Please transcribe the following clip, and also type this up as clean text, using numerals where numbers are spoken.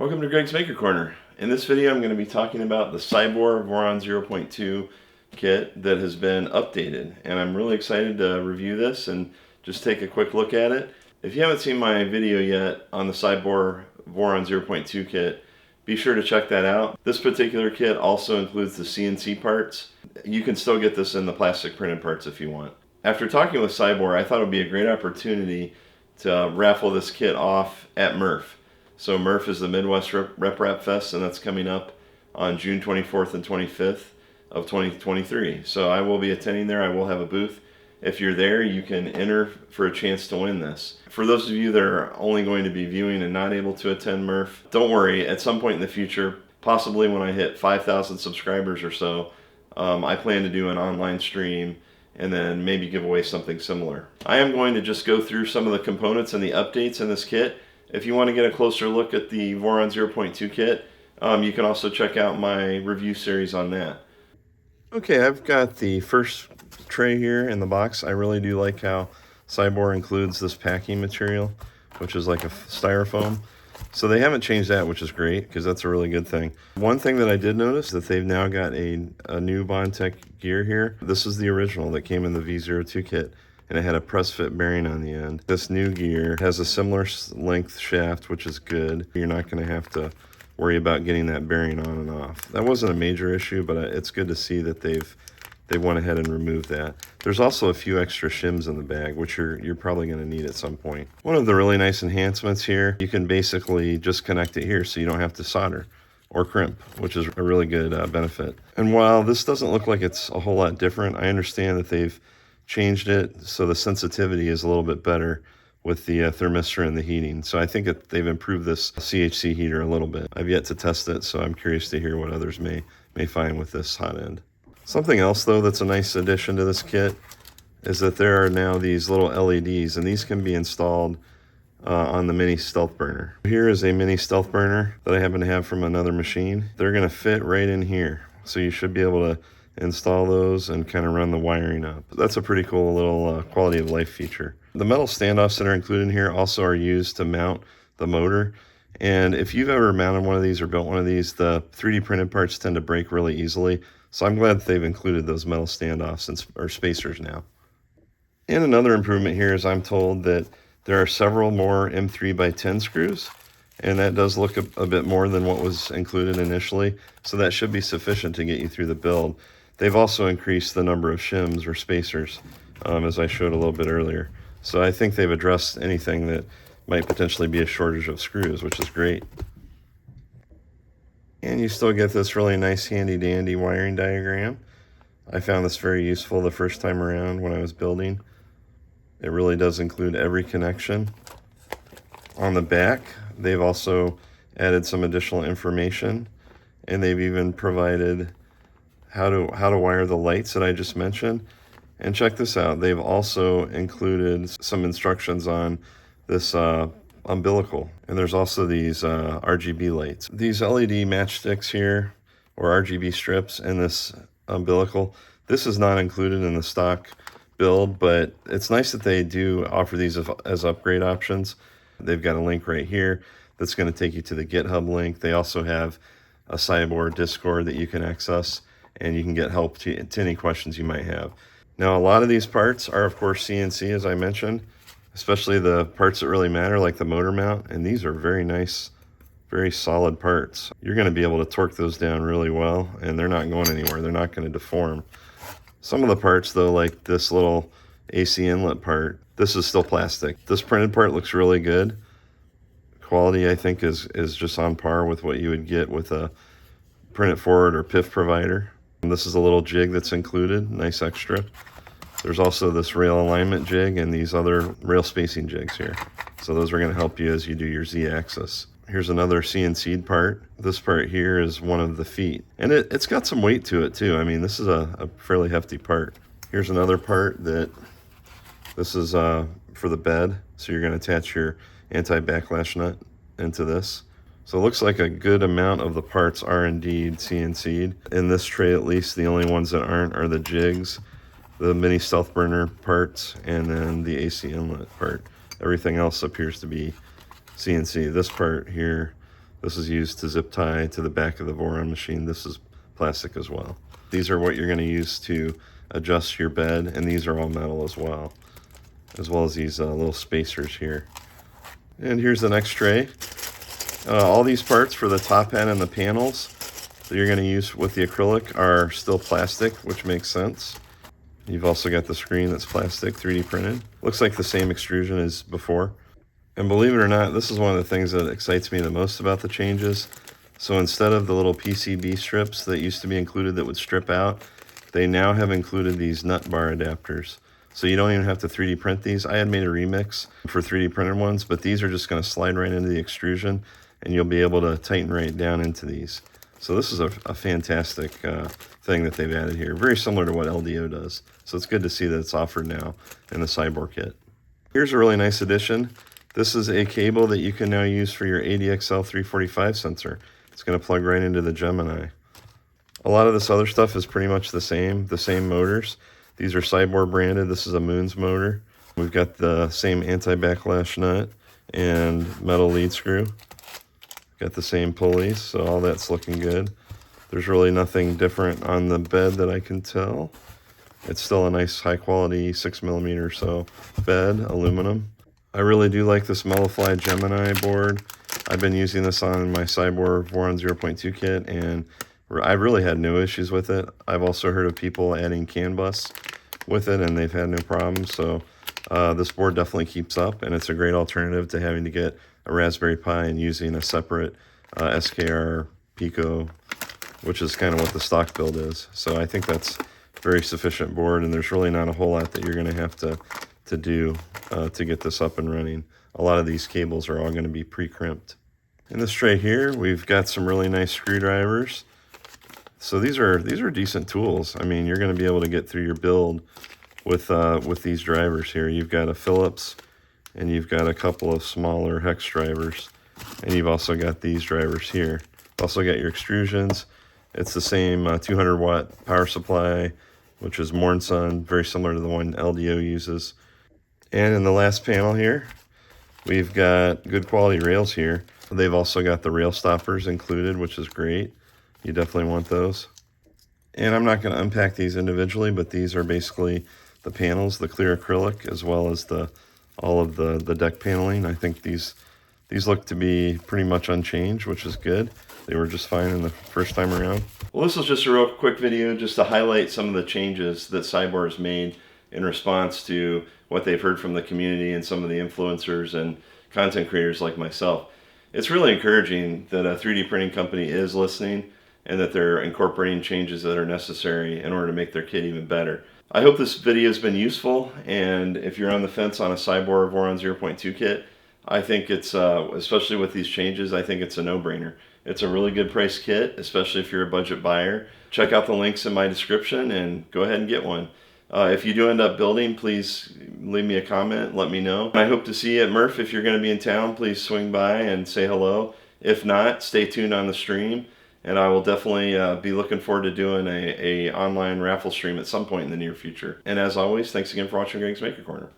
Welcome to Greg's Maker Corner. In this video I'm going to be talking about the Siboor Voron 0.2 kit that has been updated, and I'm really excited to review this and just take a quick look at it. If you haven't seen my video yet on the Siboor Voron 0.2 kit, be sure to check that out. This particular kit also includes the CNC parts. You can still get this in the plastic printed parts if you want. After talking with Siboor, I thought it would be a great opportunity to raffle this kit off at MRF. So MRF is the Midwest Rep Rap Fest, and that's coming up on June 24th and 25th of 2023. So I will be attending there. I will have a booth. If you're there, you can enter for a chance to win this. For those of you that are only going to be viewing and not able to attend MRF, don't worry. At some point in the future, possibly when I hit 5,000 subscribers or so, I plan to do an online stream and then maybe give away something similar. I am going to just go through some of the components and the updates in this kit. If you want to get a closer look at the Voron 0.2 kit, you can also check out my review series on that. Okay, I've got the first tray here in the box. I really do like how Siboor includes this packing material, which is like a styrofoam. So they haven't changed that, which is great, because that's a really good thing. One thing that I did notice that they've now got a new Bondtech gear here. This is the original that came in the V02 kit, and it had a press fit bearing on the end. This new gear has a similar length shaft, which is good. You're not going to have to worry about getting that bearing on and off. That wasn't a major issue, but it's good to see that they went ahead and removed that. There's also a few extra shims in the bag, which you're probably going to need at some point. One of the really nice enhancements here, you can basically just connect it here so you don't have to solder or crimp, which is a really good benefit. And while this doesn't look like it's a whole lot different, I understand that they've changed it so the sensitivity is a little bit better with the thermistor and the heating. So I think that they've improved this CHC heater a little bit. I've yet to test it, so I'm curious to hear what others may find with this hot end. Something else though that's a nice addition to this kit is that there are now these little LEDs, and these can be installed on the mini stealth burner. Here is a mini stealth burner that I happen to have from another machine. They're going to fit right in here, so you should be able to install those and kind of run the wiring up. That's a pretty cool little quality of life feature. The metal standoffs that are included in here also are used to mount the motor. And if you've ever mounted one of these or built one of these, the 3D printed parts tend to break really easily. So I'm glad that they've included those metal standoffs or spacers now. And another improvement here is I'm told that there are several more M3x10 screws, and that does look a bit more than what was included initially. So that should be sufficient to get you through the build. They've also increased the number of shims or spacers, as I showed a little bit earlier. So I think they've addressed anything that might potentially be a shortage of screws, which is great. And you still get this really nice handy dandy wiring diagram. I found this very useful the first time around when I was building. It really does include every connection. On the back, they've also added some additional information, and they've even provided how to wire the lights that I just mentioned. And check this out, they've also included some instructions on this umbilical, and there's also these RGB lights. These LED matchsticks here, or RGB strips, and this umbilical, this is not included in the stock build, but it's nice that they do offer these as upgrade options. They've got a link right here that's going to take you to the GitHub link. They also have a Siboor Discord that you can access, and you can get help to any questions you might have. Now, a lot of these parts are, of course, CNC, as I mentioned, especially the parts that really matter, like the motor mount, and these are very nice, very solid parts. You're going to be able to torque those down really well, and they're not going anywhere. They're not going to deform. Some of the parts, though, like this little AC inlet part, this is still plastic. This printed part looks really good. Quality, I think, is just on par with what you would get with a print it forward or PIF provider. And this is a little jig that's included, nice extra. There's also this rail alignment jig and these other rail spacing jigs here. So those are going to help you as you do your Z-axis. Here's another CNC'd part. This part here is one of the feet. And it's got some weight to it too. I mean, this is a fairly hefty part. Here's another part that this is for the bed. So you're going to attach your anti-backlash nut into this. So it looks like a good amount of the parts are indeed CNC'd. In this tray, at least, the only ones that aren't are the jigs, the mini stealth burner parts, and then the AC inlet part. Everything else appears to be CNC. This part here This is used to zip tie to the back of the Voron machine. This is plastic as well. These are what you're going to use to adjust your bed, and these are all metal as well as these little spacers here. And here's the next tray. All these parts for the top end and the panels that you're going to use with the acrylic are still plastic, which makes sense. You've also got the screen that's plastic, 3D printed. Looks like the same extrusion as before. And believe it or not, this is one of the things that excites me the most about the changes. So instead of the little PCB strips that used to be included that would strip out, they now have included these nut bar adapters. So you don't even have to 3D print these. I had made a remix for 3D printed ones, but these are just going to slide right into the extrusion, and you'll be able to tighten right down into these. So this is a fantastic thing that they've added here. Very similar to what LDO does. So it's good to see that it's offered now in the Siboor kit. Here's a really nice addition. This is a cable that you can now use for your ADXL 345 sensor. It's going to plug right into the Gemini. A lot of this other stuff is pretty much the same motors. These are Siboor branded. This is a Moons motor. We've got the same anti-backlash nut and metal lead screw. Got the same pulleys, so all that's looking good. There's really nothing different on the bed that I can tell. It's still a nice high quality 6mm or so bed, aluminum. I really do like this Mellowfly Gemini board. I've been using this on my Siboor Voron 0.2 kit, and I've really had no issues with it. I've also heard of people adding CAN bus with it, and they've had no problems. So this board definitely keeps up, and it's a great alternative to having to get a Raspberry Pi and using a separate SKR Pico, which is kind of what the stock build is. So I think that's a very sufficient board, and there's really not a whole lot that you're going to have to do to get this up and running. A lot of these cables are all going to be pre-crimped. In this tray here, we've got some really nice screwdrivers. So these are decent tools. I mean, you're going to be able to get through your build with these drivers here. You've got a Phillips, and you've got a couple of smaller hex drivers, and you've also got these drivers here. Also got your extrusions. It's the same 200 watt power supply, which is Mornsun, very similar to the one LDO uses. And in the last panel here, we've got good quality rails here. They've also got the rail stoppers included, which is great. You definitely want those. And I'm not going to unpack these individually, but these are basically the panels, the clear acrylic, as well as all of the deck paneling. I think these look to be pretty much unchanged, which is good. They were just fine in the first time around. Well, this was just a real quick video just to highlight some of the changes that Siboor has made in response to what they've heard from the community and some of the influencers and content creators like myself. It's really encouraging that a 3D printing company is listening and that they're incorporating changes that are necessary in order to make their kit even better. I hope this video has been useful, and if you're on the fence on a Siboor Voron 0.2 kit, I think it's, especially with these changes, I think it's a no-brainer. It's a really good price kit, especially if you're a budget buyer. Check out the links in my description and go ahead and get one. If you do end up building, please leave me a comment, let me know. I hope to see you at Murph. If you're going to be in town, please swing by and say hello. If not, stay tuned on the stream, and I will definitely be looking forward to doing a online raffle stream at some point in the near future. And as always, thanks again for watching Greg's Maker Corner.